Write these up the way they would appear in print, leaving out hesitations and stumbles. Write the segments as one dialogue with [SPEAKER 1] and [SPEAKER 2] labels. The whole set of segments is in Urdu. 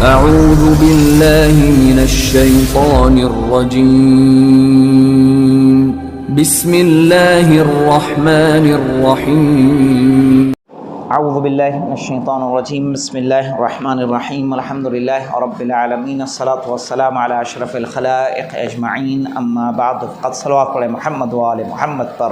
[SPEAKER 1] أعوذ بالله من الشيطان الرجيم بسم الله الرحمن الرحيم
[SPEAKER 2] اعوذ باللہ من الشیطان الرجیم بسم اللہ الرحمن الرحیم الحمد للہ رب العالمین الصلاۃ والسلام علی اشرف الخلائق اجمعین اما بعد فقد صلوات پڑھیں محمد و آل محمد پر۔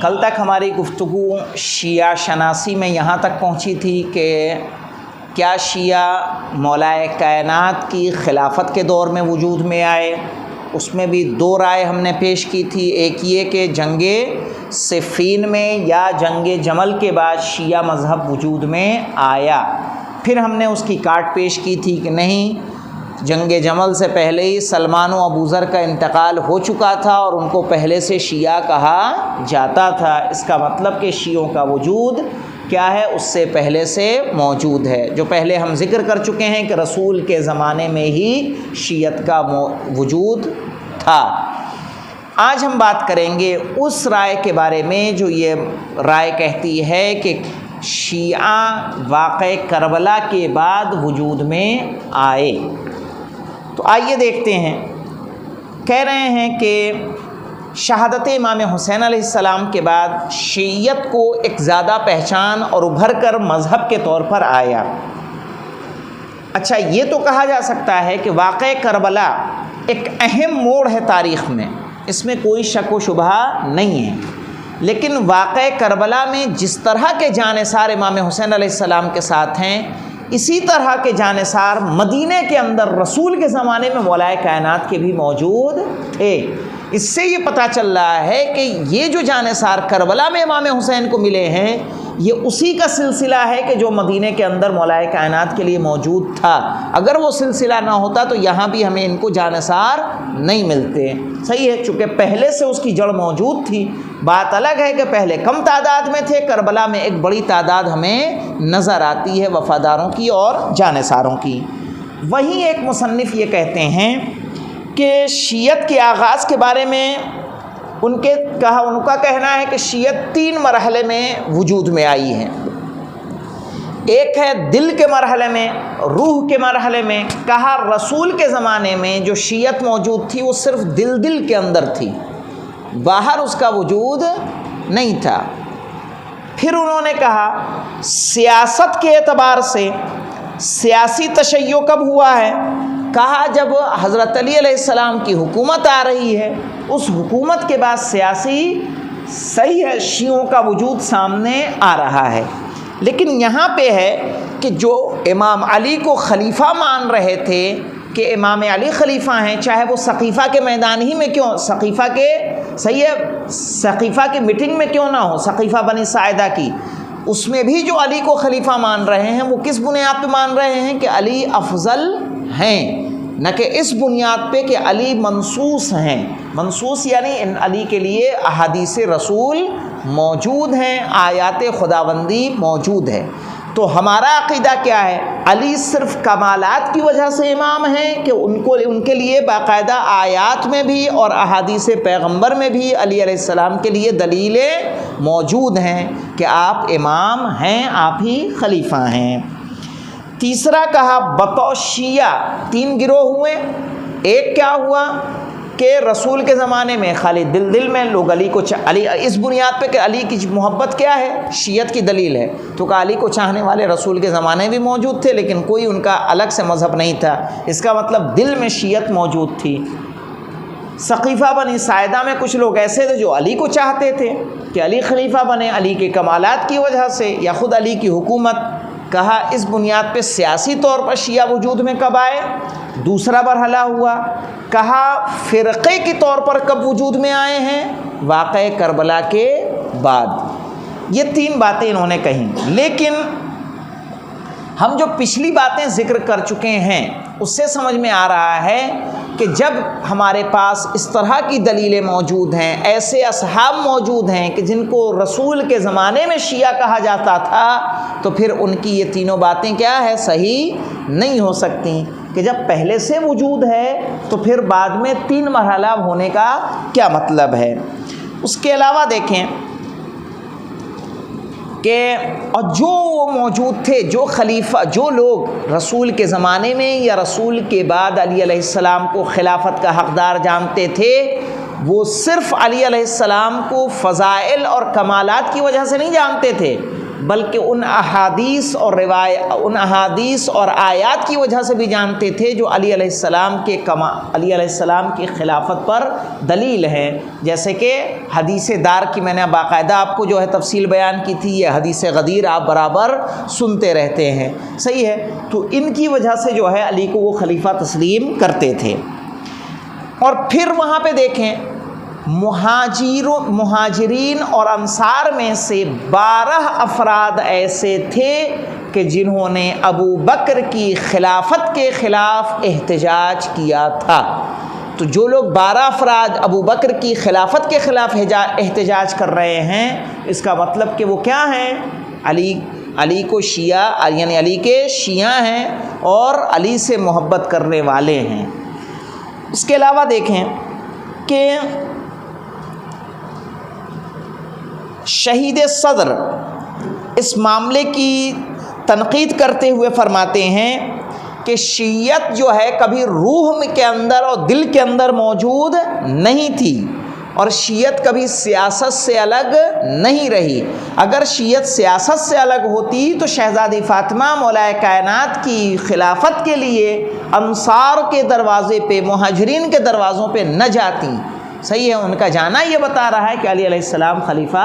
[SPEAKER 2] کل تک ہماری گفتگو شیعہ شناسی میں یہاں تک پہنچی تھی کہ کیا شیعہ مولائے کائنات کی خلافت کے دور میں وجود میں آئے۔ اس میں بھی دو رائے ہم نے پیش کی تھی، ایک یہ کہ جنگ صفین میں یا جنگ جمل کے بعد شیعہ مذہب وجود میں آیا۔ پھر ہم نے اس کی کاٹ پیش کی تھی کہ نہیں، جنگ جمل سے پہلے ہی سلمان و ابوذر کا انتقال ہو چکا تھا اور ان کو پہلے سے شیعہ کہا جاتا تھا۔ اس کا مطلب کہ شیعوں کا وجود کیا ہے، اس سے پہلے سے موجود ہے، جو پہلے ہم ذکر کر چکے ہیں کہ رسول کے زمانے میں ہی شیعت کا وجود تھا۔ آج ہم بات کریں گے اس رائے کے بارے میں جو یہ رائے کہتی ہے کہ شیعہ واقعہ کربلا کے بعد وجود میں آئے۔ تو آئیے دیکھتے ہیں۔ کہہ رہے ہیں کہ شہادت امام حسین علیہ السلام کے بعد شیعیت کو ایک زیادہ پہچان اور ابھر کر مذہب کے طور پر آیا۔ اچھا، یہ تو کہا جا سکتا ہے کہ واقعہ کربلا ایک اہم موڑ ہے تاریخ میں، اس میں کوئی شک و شبہ نہیں ہے، لیکن واقعہ کربلا میں جس طرح کے جانثار امام حسین علیہ السلام کے ساتھ ہیں، اسی طرح کے جانثار مدینہ کے اندر رسول کے زمانے میں مولائے کائنات کے بھی موجود تھے۔ اس سے یہ پتہ چل رہا ہے کہ یہ جو جانثار کربلا میں امام حسین کو ملے ہیں، یہ اسی کا سلسلہ ہے کہ جو مدینہ کے اندر مولائے کائنات کے لیے موجود تھا۔ اگر وہ سلسلہ نہ ہوتا تو یہاں بھی ہمیں ان کو جانثار نہیں ملتے۔ صحیح ہے، چونکہ پہلے سے اس کی جڑ موجود تھی۔ بات الگ ہے کہ پہلے کم تعداد میں تھے، کربلا میں ایک بڑی تعداد ہمیں نظر آتی ہے وفاداروں کی اور جانثاروں کی۔ وہیں ایک مصنف یہ کہتے ہیں کہ شیعت کے آغاز کے بارے میں ان کا کہنا ہے کہ شیعت 3 مرحلے میں وجود میں آئی ہے۔ ایک ہے دل کے مرحلے میں، روح کے مرحلے میں۔ کہا رسول کے زمانے میں جو شیعت موجود تھی وہ صرف دل کے اندر تھی، باہر اس کا وجود نہیں تھا۔ پھر انہوں نے کہا سیاست کے اعتبار سے سیاسی تشیع کب ہوا ہے؟ کہا جب حضرت علی علیہ السلام کی حکومت آ رہی ہے، اس حکومت کے بعد سیاسی صحیح ہے شیعوں کا وجود سامنے آ رہا ہے۔ لیکن یہاں پہ ہے کہ جو امام علی کو خلیفہ مان رہے تھے کہ امام علی خلیفہ ہیں، چاہے وہ سقیفہ کے میدان ہی میں کیوں، سقیفہ کی میٹنگ میں کیوں نہ ہو، سقیفہ بنی ساعدہ کی، اس میں بھی جو علی کو خلیفہ مان رہے ہیں وہ کس بنیاد پہ مان رہے ہیں کہ علی افضل ہیں، نہ کہ اس بنیاد پہ کہ علی منصوص ہیں۔ منصوص یعنی علی کے لیے احادیث رسول موجود ہیں، آیات خداوندی موجود ہے۔ تو ہمارا عقیدہ کیا ہے؟ علی صرف کمالات کی وجہ سے امام ہیں کہ ان کے لیے باقاعدہ آیات میں بھی اور احادیث پیغمبر میں بھی علی علیہ السلام کے لیے دلیلیں موجود ہیں کہ آپ امام ہیں، آپ ہی خلیفہ ہیں۔ تیسرا کہا بطور شیعہ 3 گروہ ہوئے۔ ایک کیا ہوا کہ رسول کے زمانے میں خالی دل میں لوگ علی کو علی اس بنیاد پہ کہ علی کی محبت کیا ہے، شیعت کی دلیل ہے، تو کہ علی کو چاہنے والے رسول کے زمانے بھی موجود تھے، لیکن کوئی ان کا الگ سے مذہب نہیں تھا۔ اس کا مطلب دل میں شیعت موجود تھی۔ سقیفہ بنی ساعدہ میں کچھ لوگ ایسے تھے جو علی کو چاہتے تھے کہ علی خلیفہ بنے، علی کے کمالات کی وجہ سے یا خود علی کی حکومت۔ کہا اس بنیاد پہ سیاسی طور پر شیعہ وجود میں کب آئے؟ دوسرا مرحلہ ہوا۔ کہا فرقے کے طور پر کب وجود میں آئے ہیں؟ واقعہ کربلا کے بعد۔ یہ 3 باتیں انہوں نے کہیں، لیکن ہم جو پچھلی باتیں ذکر کر چکے ہیں اس سے سمجھ میں آ رہا ہے کہ جب ہمارے پاس اس طرح کی دلیلیں موجود ہیں، ایسے اصحاب موجود ہیں کہ جن کو رسول کے زمانے میں شیعہ کہا جاتا تھا، تو پھر ان کی یہ تینوں باتیں کیا ہے، صحیح نہیں ہو سکتی کہ جب پہلے سے وجود ہے تو پھر بعد میں 3 مرحلہ ہونے کا کیا مطلب ہے۔ اس کے علاوہ دیکھیں کہ اور جو وہ موجود تھے، جو خلیفہ، جو لوگ رسول کے زمانے میں یا رسول کے بعد علی علیہ السلام کو خلافت کا حقدار جانتے تھے، وہ صرف علی علیہ السلام کو فضائل اور کمالات کی وجہ سے نہیں جانتے تھے، بلکہ ان احادیث اور آیات کی وجہ سے بھی جانتے تھے جو علی علیہ السلام کی خلافت پر دلیل ہے. جیسے کہ حدیث دار کی میں نے باقاعدہ آپ کو جو ہے تفصیل بیان کی تھی، یہ حدیث غدیر آپ برابر سنتے رہتے ہیں، صحیح ہے. تو ان کی وجہ سے جو ہے علی کو وہ خلیفہ تسلیم کرتے تھے. اور پھر وہاں پہ دیکھیں مہاجرین اور انصار میں سے 12 افراد ایسے تھے کہ جنہوں نے ابو بکر کی خلافت کے خلاف احتجاج کیا تھا. تو جو لوگ 12 افراد ابو بکر کی خلافت کے خلاف احتجاج کر رہے ہیں، اس کا مطلب کہ وہ کیا ہیں؟ علی کو شیعہ، یعنی علی کے شیعہ ہیں اور علی سے محبت کرنے والے ہیں. اس کے علاوہ دیکھیں کہ شہید صدر اس معاملے کی تنقید کرتے ہوئے فرماتے ہیں کہ شیعت جو ہے کبھی روح کے اندر اور دل کے اندر موجود نہیں تھی، اور شیعت کبھی سیاست سے الگ نہیں رہی. اگر شیعت سیاست سے الگ ہوتی تو شہزادی فاطمہ مولا کائنات کی خلافت کے لیے انصار کے دروازے پہ، مہاجرین کے دروازوں پہ نہ جاتی. صحیح ہے، ان کا جانا یہ بتا رہا ہے کہ علی علیہ السلام خلیفہ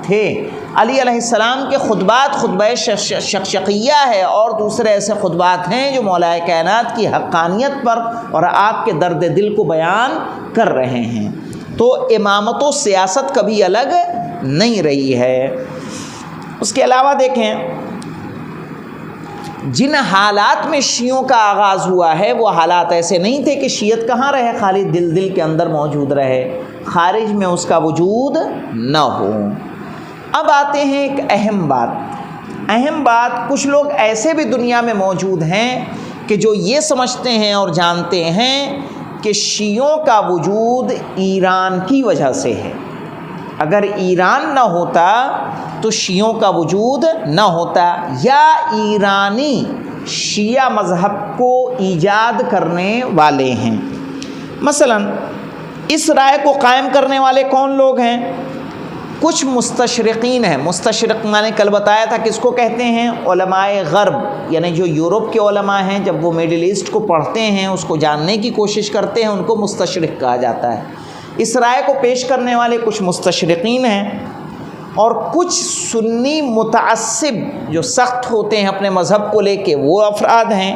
[SPEAKER 2] تھے. علی علیہ السلام کے خطبات خطبہ شقشقیہ ہے اور دوسرے ایسے خطبات ہیں جو مولا کائنات کی حقانیت پر اور آپ کے درد دل کو بیان کر رہے ہیں. تو امامت و سیاست کبھی الگ نہیں رہی ہے. اس کے علاوہ دیکھیں جن حالات میں شیعوں کا آغاز ہوا ہے وہ حالات ایسے نہیں تھے کہ شیعت کہاں رہے، خالی دل کے اندر موجود رہے، خارج میں اس کا وجود نہ ہو. اب آتے ہیں ایک اہم بات. کچھ لوگ ایسے بھی دنیا میں موجود ہیں کہ جو یہ سمجھتے ہیں اور جانتے ہیں کہ شیعوں کا وجود ایران کی وجہ سے ہے. اگر ایران نہ ہوتا تو شیعوں کا وجود نہ ہوتا، یا ایرانی شیعہ مذہب کو ایجاد کرنے والے ہیں. مثلا اس رائے کو قائم کرنے والے کون لوگ ہیں؟ کچھ مستشرقین ہیں. مستشرق میں نے کل بتایا تھا کس کو کہتے ہیں؟ علماء غرب، یعنی جو یورپ کے علماء ہیں جب وہ میڈل ایسٹ کو پڑھتے ہیں، اس کو جاننے کی کوشش کرتے ہیں، ان کو مستشرق کہا جاتا ہے. اس رائے کو پیش کرنے والے کچھ مستشرقین ہیں، اور کچھ سنی متعصب جو سخت ہوتے ہیں اپنے مذہب کو لے کے وہ افراد ہیں،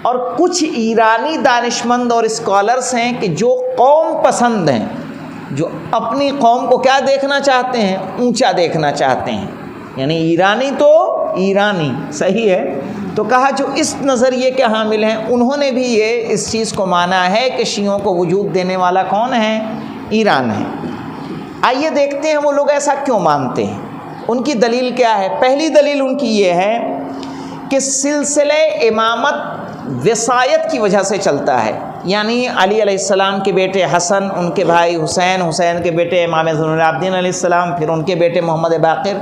[SPEAKER 2] اور کچھ ایرانی دانشمند اور اسکالرس ہیں کہ جو قوم پسند ہیں، جو اپنی قوم کو کیا دیکھنا چاہتے ہیں؟ اونچا دیکھنا چاہتے ہیں. یعنی ایرانی تو ایرانی، صحیح ہے. تو کہا جو اس نظریے کے حامل ہیں انہوں نے بھی یہ اس چیز کو مانا ہے کہ شیعوں کو وجود دینے والا کون ہے؟ ایران ہے. آئیے دیکھتے ہیں وہ لوگ ایسا کیوں مانتے ہیں، ان کی دلیل کیا ہے. پہلی دلیل ان کی یہ ہے کہ سلسلہ امامت وصایت کی وجہ سے چلتا ہے. یعنی علی علیہ السلام کے بیٹے حسن، ان کے بھائی حسین کے بیٹے امام زین العابدین علیہ السلام، پھر ان کے بیٹے محمد باقر.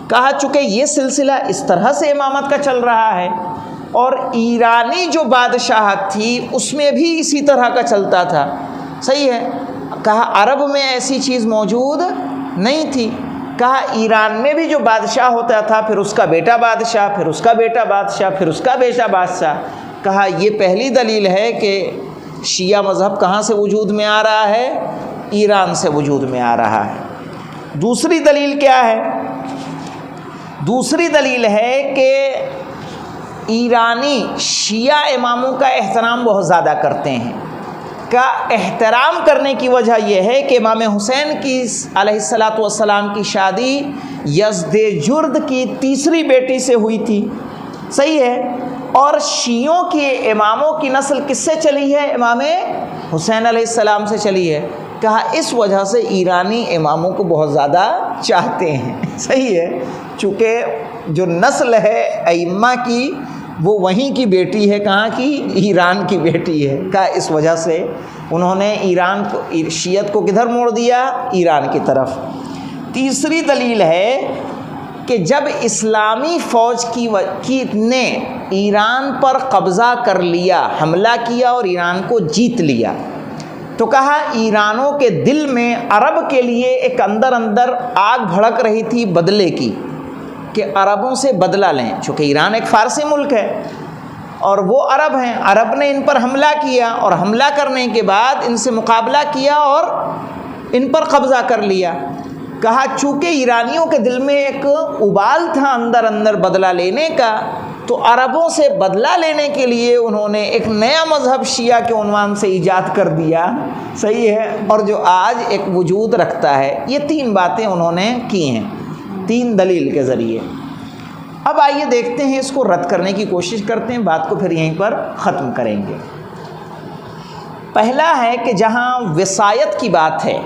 [SPEAKER 2] کہا چونکہ یہ سلسلہ اس طرح سے امامت کا چل رہا ہے، اور ایرانی جو بادشاہت تھی اس میں بھی اسی طرح کا چلتا تھا. صحیح ہے. کہا عرب میں ایسی چیز موجود نہیں تھی. کہا ایران میں بھی جو بادشاہ ہوتا تھا پھر اس کا بیٹا بادشاہ، پھر اس کا بیٹا بادشاہ، پھر اس کا بیٹا بادشاہ. کہا یہ پہلی دلیل ہے کہ شیعہ مذہب کہاں سے وجود میں آ رہا ہے؟ ایران سے وجود میں آ رہا ہے. دوسری دلیل کیا ہے؟ دوسری دلیل ہے کہ ایرانی شیعہ اماموں کا احترام بہت زیادہ کرتے ہیں. کا احترام کرنے کی وجہ یہ ہے کہ امام حسین کی علیہ السلام کی شادی یزدجرد کی تیسری بیٹی سے ہوئی تھی. صحیح ہے. اور شیعوں کے اماموں کی نسل کس سے چلی ہے؟ امام حسین علیہ السلام سے چلی ہے. کہا اس وجہ سے ایرانی اماموں کو بہت زیادہ چاہتے ہیں. صحیح ہے. چونکہ جو نسل ہے ائمہ کی وہ وہیں کی بیٹی ہے، کہاں کی؟ ایران کی بیٹی ہے. کہا اس وجہ سے انہوں نے ایران کو، شیعت کو کدھر موڑ دیا؟ ایران کی طرف. تیسری دلیل ہے کہ جب اسلامی فوج کی نے ایران پر قبضہ کر لیا، حملہ کیا اور ایران کو جیت لیا، تو کہا ایرانوں کے دل میں عرب کے لیے ایک اندر آگ بھڑک رہی تھی بدلے کی، کہ عربوں سے بدلہ لیں، چونکہ ایران ایک فارسی ملک ہے اور وہ عرب ہیں، عرب نے ان پر حملہ کیا اور حملہ کرنے کے بعد ان سے مقابلہ کیا اور ان پر قبضہ کر لیا۔ کہا چونکہ ایرانیوں کے دل میں ایک ابال تھا اندر بدلہ لینے کا، تو عربوں سے بدلہ لینے کے لیے انہوں نے ایک نیا مذہب شیعہ کے عنوان سے ایجاد کر دیا، صحیح ہے، اور جو آج ایک وجود رکھتا ہے۔ یہ 3 باتیں انہوں نے کی ہیں 3 دلیل کے ذریعے۔ اب آئیے دیکھتے ہیں، اس کو رد کرنے کی کوشش کرتے ہیں، بات کو پھر یہیں پر ختم کریں گے۔ پہلا ہے کہ جہاں وصایت کی بات ہے،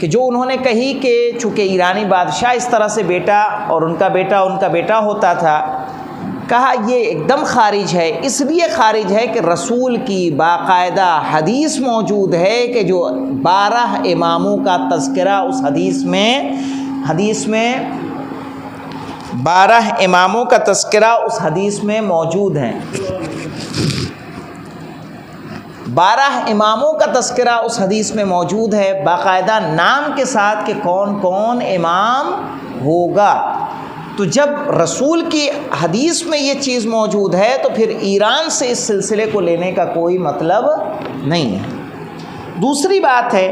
[SPEAKER 2] کہ جو انہوں نے کہی کہ چونکہ ایرانی بادشاہ اس طرح سے بیٹا اور ان کا بیٹا ہوتا تھا، کہا یہ ایک دم خارج ہے۔ اس لیے خارج ہے کہ رسول کی باقاعدہ حدیث موجود ہے کہ جو 12 اماموں کا تذکرہ اس حدیث میں 12 اماموں کا تذکرہ اس حدیث میں موجود ہے۔ 12 اماموں کا تذکرہ اس حدیث میں موجود ہے، باقاعدہ نام کے ساتھ کہ کون کون امام ہوگا۔ تو جب رسول کی حدیث میں یہ چیز موجود ہے تو پھر ایران سے اس سلسلے کو لینے کا کوئی مطلب نہیں ہے۔ دوسری بات ہے،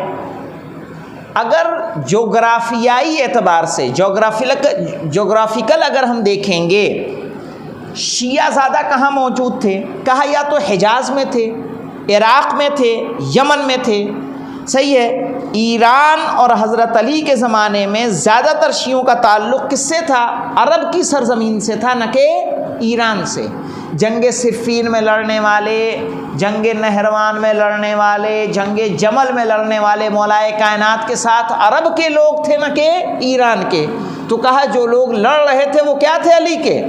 [SPEAKER 2] اگر جغرافیائی اعتبار سے جغرافیکل اگر ہم دیکھیں گے، شیعہ زادہ کہاں موجود تھے؟ کہا یا تو حجاز میں تھے، عراق میں تھے، یمن میں تھے، صحیح ہے۔ ایران اور حضرت علی کے زمانے میں زیادہ تر شیعوں کا تعلق کس سے تھا؟ عرب کی سرزمین سے تھا، نہ کہ ایران سے۔ جنگ صفین میں لڑنے والے، جنگ نہروان میں لڑنے والے، جنگ جمل میں لڑنے والے مولائے کائنات کے ساتھ عرب کے لوگ تھے، نہ کہ ایران کے۔ تو کہا جو لوگ لڑ رہے تھے وہ کیا تھے؟ علی کے۔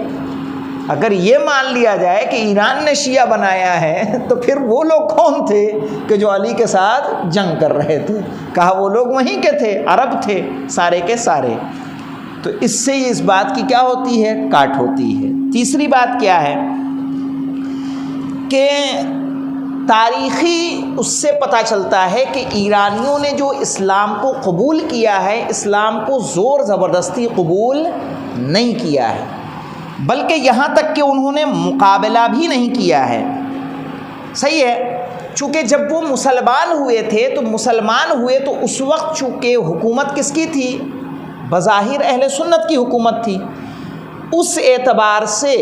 [SPEAKER 2] اگر یہ مان لیا جائے کہ ایران نے شیعہ بنایا ہے تو پھر وہ لوگ کون تھے کہ جو علی کے ساتھ جنگ کر رہے تھے؟ کہا وہ لوگ وہیں کے تھے، عرب تھے سارے کے سارے۔ تو اس سے اس بات کی کیا ہوتی ہے؟ کاٹ ہوتی ہے۔ تیسری بات کیا ہے کہ تاریخی اس سے پتہ چلتا ہے کہ ایرانیوں نے جو اسلام کو قبول کیا ہے، اسلام کو زور زبردستی قبول نہیں کیا ہے، بلکہ یہاں تک کہ انہوں نے مقابلہ بھی نہیں کیا ہے، صحیح ہے۔ چونکہ جب وہ مسلمان ہوئے تو اس وقت چونکہ حکومت کس کی تھی؟ بظاہر اہل سنت کی حکومت تھی۔ اس اعتبار سے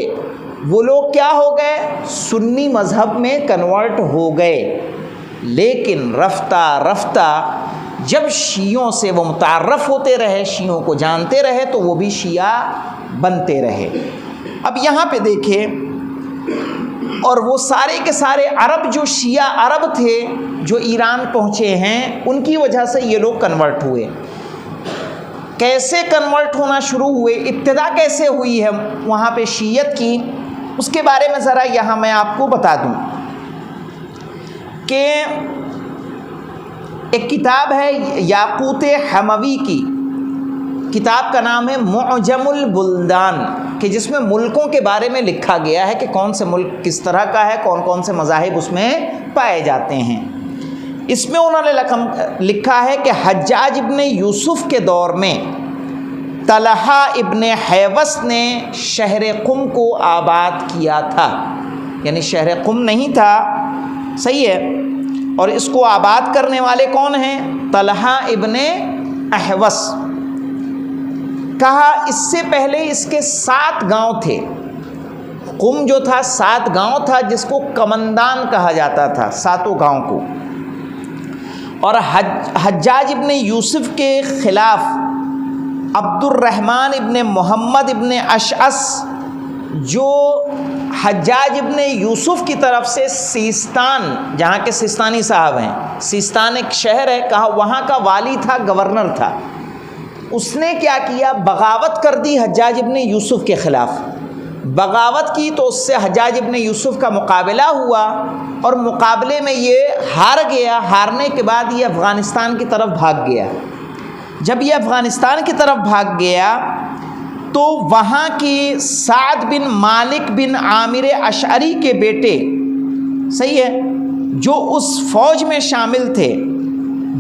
[SPEAKER 2] وہ لوگ کیا ہو گئے؟ سنی مذہب میں کنورٹ ہو گئے۔ لیکن رفتہ رفتہ جب شیعوں سے وہ متعارف ہوتے رہے، شیعوں کو جانتے رہے، تو وہ بھی شیعہ بنتے رہے۔ اب یہاں پہ دیکھیں، اور وہ سارے کے سارے عرب جو شیعہ عرب تھے جو ایران پہنچے ہیں، ان کی وجہ سے یہ لوگ کنورٹ ہوئے۔ کیسے کنورٹ ہونا شروع ہوئے، ابتدا کیسے ہوئی ہے وہاں پہ شیعت کی، اس کے بارے میں ذرا یہاں میں آپ کو بتا دوں کہ ایک کتاب ہے یاقوت حموی کی، کتاب کا نام ہے معجم البلدان، کہ جس میں ملکوں کے بارے میں لکھا گیا ہے کہ کون سے ملک کس طرح کا ہے، کون کون سے مذاہب اس میں پائے جاتے ہیں۔ اس میں انہوں نے لکھا ہے کہ حجاج ابن یوسف کے دور میں طلحہ ابن حیوس نے شہر قم کو آباد کیا تھا، یعنی شہر قم نہیں تھا، صحیح ہے، اور اس کو آباد کرنے والے کون ہیں؟ طلحہ ابن احوس۔ کہا اس سے پہلے اس کے 7 گاؤں تھے، قم جو تھا 7 گاؤں تھا، جس کو کمندان کہا جاتا تھا، 7 گاؤں کو۔ اور حجاج ابن یوسف کے خلاف عبد الرحمن ابن محمد ابن اشعث، جو حجاج ابن یوسف کی طرف سے سیستان، جہاں کے سیستانی صاحب ہیں، سیستان ایک شہر ہے، کہا وہاں کا والی تھا، گورنر تھا، اس نے کیا کیا؟ بغاوت کر دی حجاج ابن یوسف کے خلاف۔ بغاوت کی تو اس سے حجاج ابن یوسف کا مقابلہ ہوا، اور مقابلے میں یہ ہار گیا۔ ہارنے کے بعد یہ افغانستان کی طرف بھاگ گیا۔ جب یہ افغانستان کی طرف بھاگ گیا تو وہاں کی سعد بن مالک بن عامر اشعری کے بیٹے، صحیح ہے، جو اس فوج میں شامل تھے،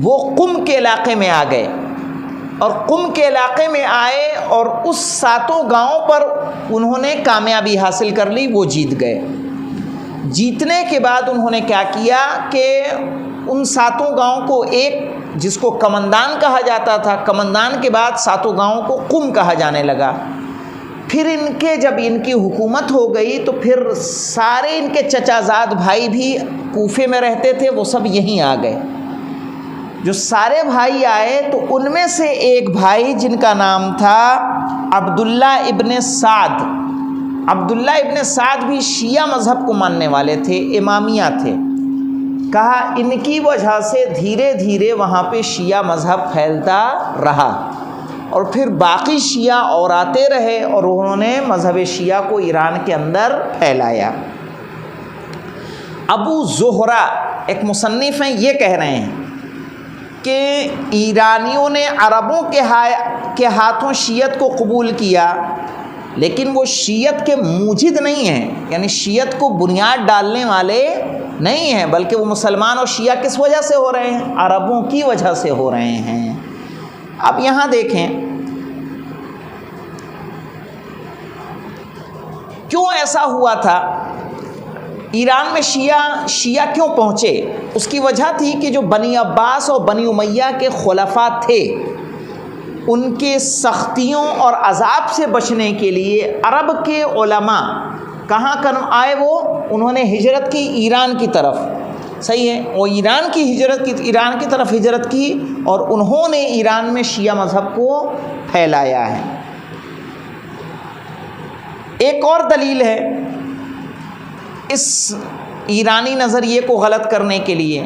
[SPEAKER 2] وہ قم کے علاقے میں آ گئے، اور قم کے علاقے میں آئے اور اس 7 گاؤں پر انہوں نے کامیابی حاصل کر لی، وہ جیت گئے۔ جیتنے کے بعد انہوں نے کیا کیا کہ ان 7 گاؤں کو ایک، جس کو کمندان کہا جاتا تھا، کمندان کے بعد 7 گاؤں کو قم کہا جانے لگا۔ پھر جب ان کی حکومت ہو گئی تو پھر سارے ان کے چچا زاد بھائی بھی کوفے میں رہتے تھے، وہ سب یہیں آ گئے۔ جو سارے بھائی آئے تو ان میں سے ایک بھائی جن کا نام تھا عبداللہ ابن سعد، عبداللہ ابن سعد بھی شیعہ مذہب کو ماننے والے تھے، امامیہ تھے۔ کہا ان کی وجہ سے دھیرے دھیرے وہاں پہ شیعہ مذہب پھیلتا رہا، اور پھر باقی شیعہ اور آتے رہے، اور انہوں نے مذہب شیعہ کو ایران کے اندر پھیلایا۔ ابو زہرہ ایک مصنف ہیں، یہ کہہ رہے ہیں کہ ایرانیوں نے عربوں کے ہاتھوں شیعت کو قبول کیا، لیکن وہ شیعت کے موجد نہیں ہیں، یعنی شیعت کو بنیاد ڈالنے والے نہیں ہیں، بلکہ وہ مسلمان اور شیعہ کس وجہ سے ہو رہے ہیں؟ عربوں کی وجہ سے ہو رہے ہیں۔ اب یہاں دیکھیں کیوں ایسا ہوا تھا، ایران میں شیعہ کیوں پہنچے؟ اس کی وجہ تھی کہ جو بنی عباس اور بنی امیہ کے خلفاء تھے، ان کے سختیوں اور عذاب سے بچنے کے لیے عرب کے علماء کہاں آئے، وہ انہوں نے ہجرت کی ایران کی طرف، صحیح ہے، وہ ایران کی طرف ہجرت کی، اور انہوں نے ایران میں شیعہ مذہب کو پھیلایا ہے۔ ایک اور دلیل ہے اس ایرانی نظریے کو غلط کرنے کے لیے،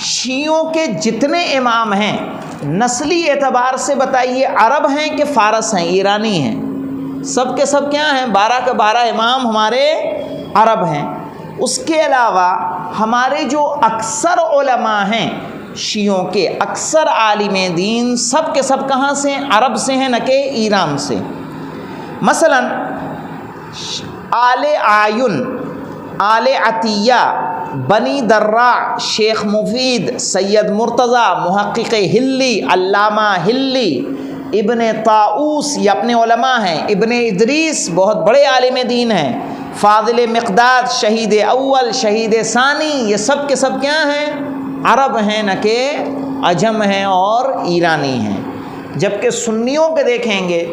[SPEAKER 2] شیعوں کے جتنے امام ہیں نسلی اعتبار سے بتائیے عرب ہیں کہ فارس ہیں، ایرانی ہیں؟ سب کے سب کیا ہیں؟ 12 کے 12 امام ہمارے عرب ہیں۔ اس کے علاوہ ہمارے جو اکثر علماء ہیں شیعوں کے، اکثر عالم دین، سب کے سب کہاں سے ہیں؟ عرب سے ہیں، نہ کہ ایران سے۔ مثلا آل آیون، آل عطیہ، بنی دراع، شیخ مفید، سید مرتضیٰ، محقق ہلی، علامہ ہلی، ابن طاؤس، یہ اپنے علماء ہیں، ابن ادریس بہت بڑے عالم دین ہیں، فاضل مقداد، شہید اول، شہید ثانی، یہ سب کے سب کیا ہیں؟ عرب ہیں، نہ کہ عجم ہیں اور ایرانی ہیں۔ جبکہ سنیوں کے دیکھیں گے،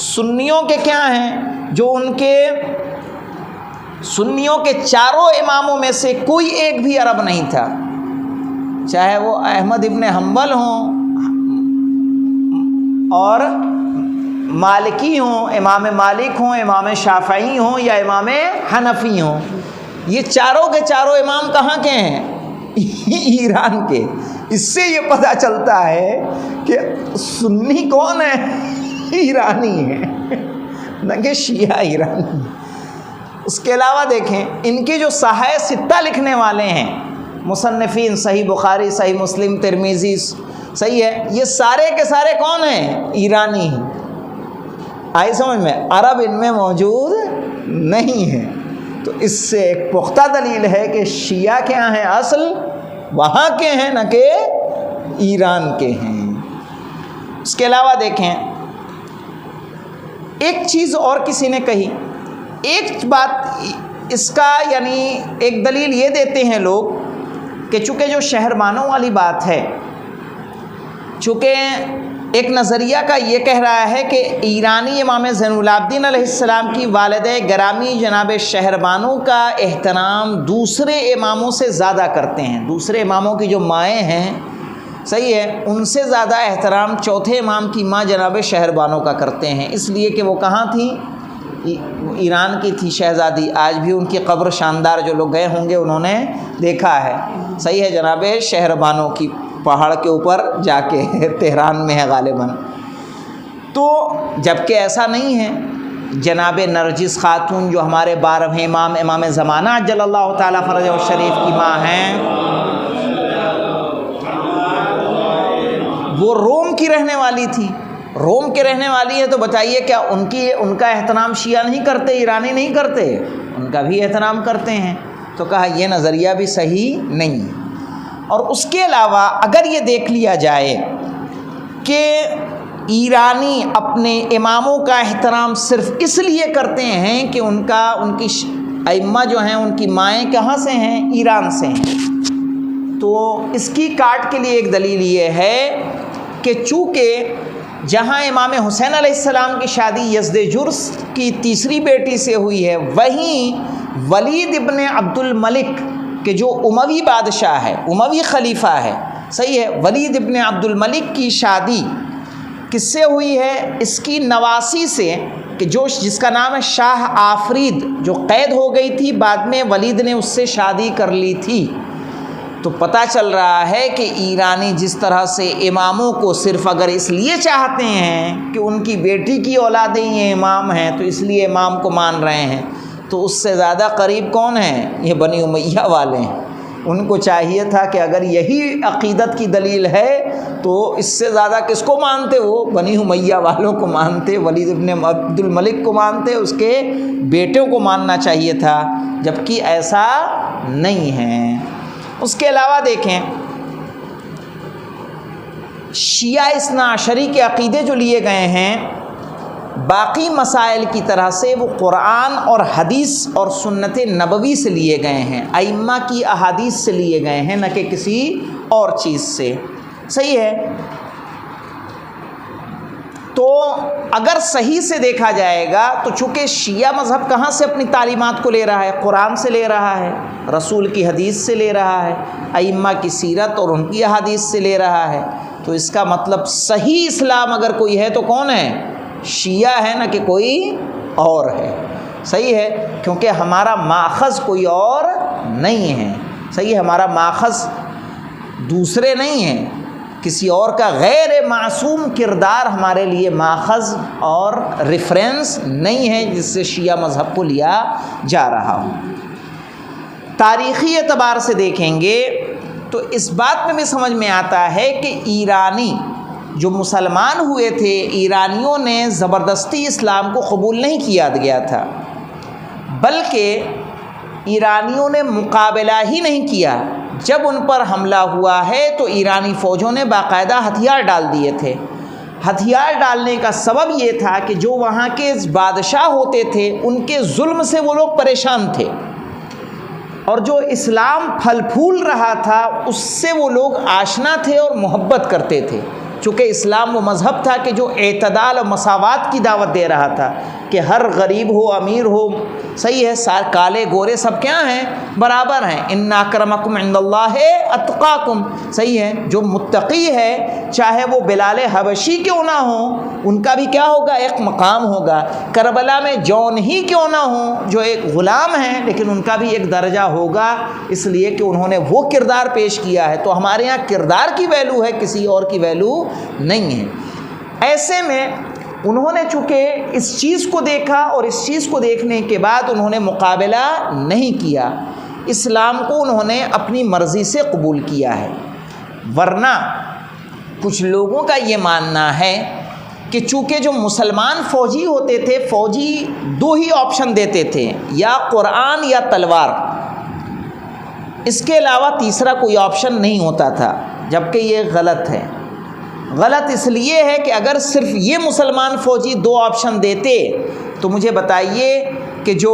[SPEAKER 2] سنیوں کے کیا ہیں؟ جو ان کے سنیوں کے 4 اماموں میں سے کوئی ایک بھی عرب نہیں تھا، چاہے وہ احمد ابن حنبل ہوں اور مالکی ہوں، امام مالک ہوں، امام شافعی ہوں یا امام حنفی ہوں، یہ چاروں کے چاروں امام کہاں کے ہیں؟ ایران کے۔ اس سے یہ پتہ چلتا ہے کہ سنی کون ہے؟ ایرانی ہے، نہ کہ شیعہ ایرانی۔ اس کے علاوہ دیکھیں ان کے جو صحائح 6 لکھنے والے ہیں مصنفین، صحیح بخاری، صحیح مسلم، ترمذی، صحیح ہے، یہ سارے کے سارے کون ہیں؟ ایرانی ہیں۔ آئی سمجھ میں؟ عرب ان میں موجود نہیں ہے۔ تو اس سے ایک پختہ دلیل ہے کہ شیعہ کیا ہیں؟ اصل وہاں کے ہیں، نہ کہ ایران کے ہیں۔ اس کے علاوہ دیکھیں ایک چیز اور کسی نے کہی، ایک بات اس کا یعنی ایک دلیل یہ دیتے ہیں لوگ کہ چونکہ جو شہربانوں والی بات ہے، چونکہ ایک نظریہ کا یہ کہہ رہا ہے کہ ایرانی امام زین العابدین علیہ السلام کی والدہ گرامی جناب شہربانو کا احترام دوسرے اماموں سے زیادہ کرتے ہیں، دوسرے اماموں کی جو مائیں ہیں، صحیح ہے، ان سے زیادہ احترام چوتھے امام کی ماں جناب شہربانو کا کرتے ہیں، اس لیے کہ وہ کہاں تھیں؟ ایران کی تھی شہزادی۔ آج بھی ان کی قبر شاندار، جو لوگ گئے ہوں گے انہوں نے دیکھا ہے، صحیح ہے، جناب شہربانو کی پہاڑ کے اوپر جا کے، تہران میں ہے غالباً۔ تو جبکہ ایسا نہیں ہے، جناب نرجس خاتون جو ہمارے 12ویں امام، امام زمانہ عجل اللہ تعالیٰ فرجہ الشریف کی ماں ہیں، وہ روم کی رہنے والی تھی، روم کے رہنے والی ہے تو بتائیے کیا ان کا احترام شیعہ نہیں کرتے، ایرانی نہیں کرتے؟ ان کا بھی احترام کرتے ہیں۔ تو کہا یہ نظریہ بھی صحیح نہیں ہے۔ اور اس کے علاوہ اگر یہ دیکھ لیا جائے کہ ایرانی اپنے اماموں کا احترام صرف اس لیے کرتے ہیں کہ ان کی ائمہ جو ہیں ان کی مائیں کہاں سے ہیں؟ ایران سے ہیں، تو اس کی کاٹ کے لیے ایک دلیل یہ ہے کہ چونکہ جہاں امام حسین علیہ السلام کی شادی یزد جرس کی تیسری بیٹی سے ہوئی ہے، وہیں ولید ابن عبد الملک کہ جو اموی بادشاہ ہے، اموی خلیفہ ہے، صحیح ہے، ولید ابن عبد الملک کی شادی کس سے ہوئی ہے؟ اس کی نواسی سے، کہ جس کا نام ہے شاہ آفرید، جو قید ہو گئی تھی، بعد میں ولید نے اس سے شادی کر لی تھی۔ تو پتہ چل رہا ہے کہ ایرانی جس طرح سے اماموں کو صرف اگر اس لیے چاہتے ہیں کہ ان کی بیٹی کی اولادیں یہ امام ہیں تو اس لیے امام کو مان رہے ہیں، تو اس سے زیادہ قریب کون ہیں؟ یہ بنی امیہ والے ہیں۔ ان کو چاہیے تھا کہ اگر یہی عقیدت کی دلیل ہے تو اس سے زیادہ کس کو مانتے؟ وہ بنی امیہ والوں کو مانتے، ولید ابن عبد الملک کو مانتے، اس کے بیٹوں کو ماننا چاہیے تھا، جبکہ ایسا نہیں ہے۔ اس کے علاوہ دیکھیں شیعہ اثنا عشری کے عقیدے جو لیے گئے ہیں باقی مسائل کی طرح سے وہ قرآن اور حدیث اور سنت نبوی سے لیے گئے ہیں، ائمہ کی احادیث سے لیے گئے ہیں، نہ کہ کسی اور چیز سے، صحیح ہے۔ تو اگر صحیح سے دیکھا جائے گا تو چونکہ شیعہ مذہب کہاں سے اپنی تعلیمات کو لے رہا ہے؟ قرآن سے لے رہا ہے، رسول کی حدیث سے لے رہا ہے، ائمہ کی سیرت اور ان کی احادیث سے لے رہا ہے، تو اس کا مطلب صحیح اسلام اگر کوئی ہے تو کون ہے؟ شیعہ ہے، نہ کہ کوئی اور ہے، صحیح ہے، کیونکہ ہمارا ماخذ کوئی اور نہیں ہے، صحیح ہے، ہمارا ماخذ دوسرے نہیں ہیں، کسی اور کا غیر معصوم کردار ہمارے لیے ماخذ اور ریفرنس نہیں ہے جس سے شیعہ مذہب کو لیا جا رہا ہو۔ تاریخی اعتبار سے دیکھیں گے تو اس بات میں بھی سمجھ میں آتا ہے کہ ایرانی جو مسلمان ہوئے تھے، ایرانیوں نے زبردستی اسلام کو قبول نہیں کیا گیا تھا، بلکہ ایرانیوں نے مقابلہ ہی نہیں کیا۔ جب ان پر حملہ ہوا ہے تو ایرانی فوجوں نے باقاعدہ ہتھیار ڈال دیے تھے۔ ہتھیار ڈالنے کا سبب یہ تھا کہ جو وہاں کے بادشاہ ہوتے تھے ان کے ظلم سے وہ لوگ پریشان تھے، اور جو اسلام پھل پھول رہا تھا اس سے وہ لوگ آشنا تھے اور محبت کرتے تھے، چونکہ اسلام وہ مذہب تھا کہ جو اعتدال اور مساوات کی دعوت دے رہا تھا کہ ہر غریب ہو امیر ہو، صحیح ہے، کالے گورے سب کیا ہیں؟ برابر ہیں۔ ان اکرمکم عند اللہ اتقاکم، صحیح ہے، جو متقی ہے چاہے وہ بلال حبشی کیوں نہ ہوں ان کا بھی کیا ہوگا؟ ایک مقام ہوگا۔ کربلا میں جون ہی کیوں نہ ہوں جو ایک غلام ہیں لیکن ان کا بھی ایک درجہ ہوگا، اس لیے کہ انہوں نے وہ کردار پیش کیا ہے۔ تو ہمارے یہاں کردار کی ویلو ہے، کسی اور کی ویلو نہیں ہے۔ ایسے میں انہوں نے چونکہ اس چیز کو دیکھا اور اس چیز کو دیکھنے کے بعد انہوں نے مقابلہ نہیں کیا، اسلام کو انہوں نے اپنی مرضی سے قبول کیا ہے۔ ورنہ کچھ لوگوں کا یہ ماننا ہے کہ چونکہ جو مسلمان فوجی ہوتے تھے، فوجی دو ہی آپشن دیتے تھے، یا قرآن یا تلوار، اس کے علاوہ تیسرا کوئی آپشن نہیں ہوتا تھا، جبکہ یہ غلط ہے۔ غلط اس لیے ہے کہ اگر صرف یہ مسلمان فوجی دو آپشن دیتے تو مجھے بتائیے کہ جو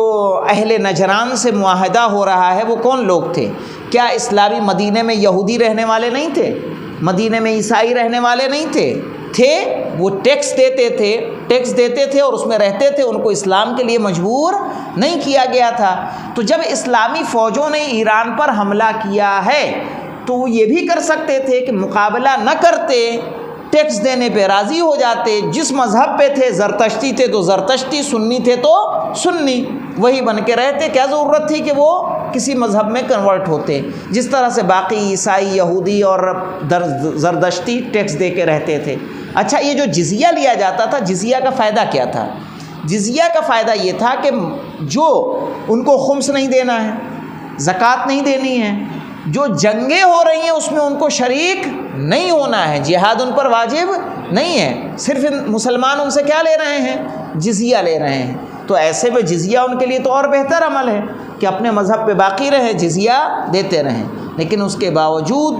[SPEAKER 2] اہل نجران سے معاہدہ ہو رہا ہے وہ کون لوگ تھے؟ کیا اسلامی مدینے میں یہودی رہنے والے نہیں تھے؟ مدینے میں عیسائی رہنے والے نہیں تھے؟ وہ ٹیکس دیتے تھے اور اس میں رہتے تھے، ان کو اسلام کے لیے مجبور نہیں کیا گیا تھا۔ تو جب اسلامی فوجوں نے ایران پر حملہ کیا ہے تو وہ یہ بھی کر سکتے تھے کہ مقابلہ نہ کرتے، ٹیکس دینے پہ راضی ہو جاتے، جس مذہب پہ تھے، زرتشتی تھے تو زرتشتی، سنی تھے تو سنی، وہی بن کے رہتے، کیا ضرورت تھی کہ وہ کسی مذہب میں کنورٹ ہوتے، جس طرح سے باقی عیسائی، یہودی اور زردشتی ٹیکس دے کے رہتے تھے۔ اچھا، یہ جو جزیہ لیا جاتا تھا، جزیہ کا فائدہ کیا تھا؟ جزیہ کا فائدہ یہ تھا کہ جو ان کو خمس نہیں دینا ہے، زکوٰۃ نہیں دینی ہے، جو جنگیں ہو رہی ہیں اس میں ان کو شریک نہیں ہونا ہے، جہاد ان پر واجب نہیں ہے، صرف مسلمان ان سے کیا لے رہے ہیں؟ جزیہ لے رہے ہیں۔ تو ایسے میں جزیہ ان کے لیے تو اور بہتر عمل ہے کہ اپنے مذہب پہ باقی رہیں، جزیہ دیتے رہیں۔ لیکن اس کے باوجود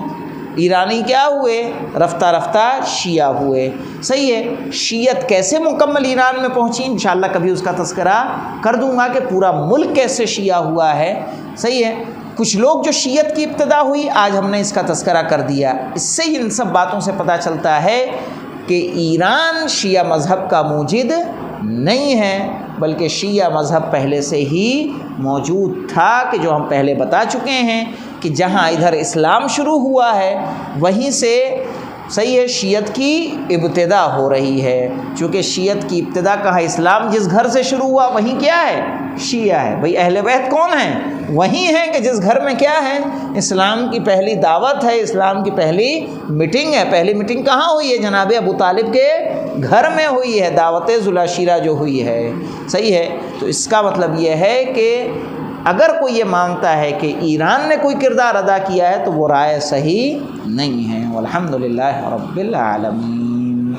[SPEAKER 2] ایرانی کیا ہوئے؟ رفتہ رفتہ شیعہ ہوئے۔ صحیح ہے، شیعت کیسے مکمل ایران میں پہنچی، انشاءاللہ کبھی اس کا تذکرہ کر دوں گا کہ پورا ملک کیسے شیعہ ہوا ہے۔ صحیح ہے، کچھ لوگ جو شیعت کی ابتدا ہوئی، آج ہم نے اس کا تذکرہ کر دیا۔ اس سے ہی ان سب باتوں سے پتہ چلتا ہے کہ ایران شیعہ مذہب کا موجد نہیں ہے، بلکہ شیعہ مذہب پہلے سے ہی موجود تھا، کہ جو ہم پہلے بتا چکے ہیں کہ جہاں ادھر اسلام شروع ہوا ہے وہیں سے صحیح ہے شیعت کی ابتدا ہو رہی ہے۔ چونکہ شیعت کی ابتدا کہا، اسلام جس گھر سے شروع ہوا وہیں کیا ہے؟ شیعہ ہے۔ بھئی اہل بیت کون ہیں؟ وہی ہیں کہ جس گھر میں کیا ہے؟ اسلام کی پہلی دعوت ہے، اسلام کی پہلی میٹنگ ہے۔ پہلی میٹنگ کہاں ہوئی ہے؟ جناب ابو طالب کے گھر میں ہوئی ہے، دعوت ذوالعشیرہ جو ہوئی ہے۔ صحیح ہے، تو اس کا مطلب یہ ہے کہ اگر کوئی یہ مانتا ہے کہ ایران نے کوئی کردار ادا کیا ہے تو وہ رائے صحیح نہیں ہے۔ والحمدللہ رب العالمین۔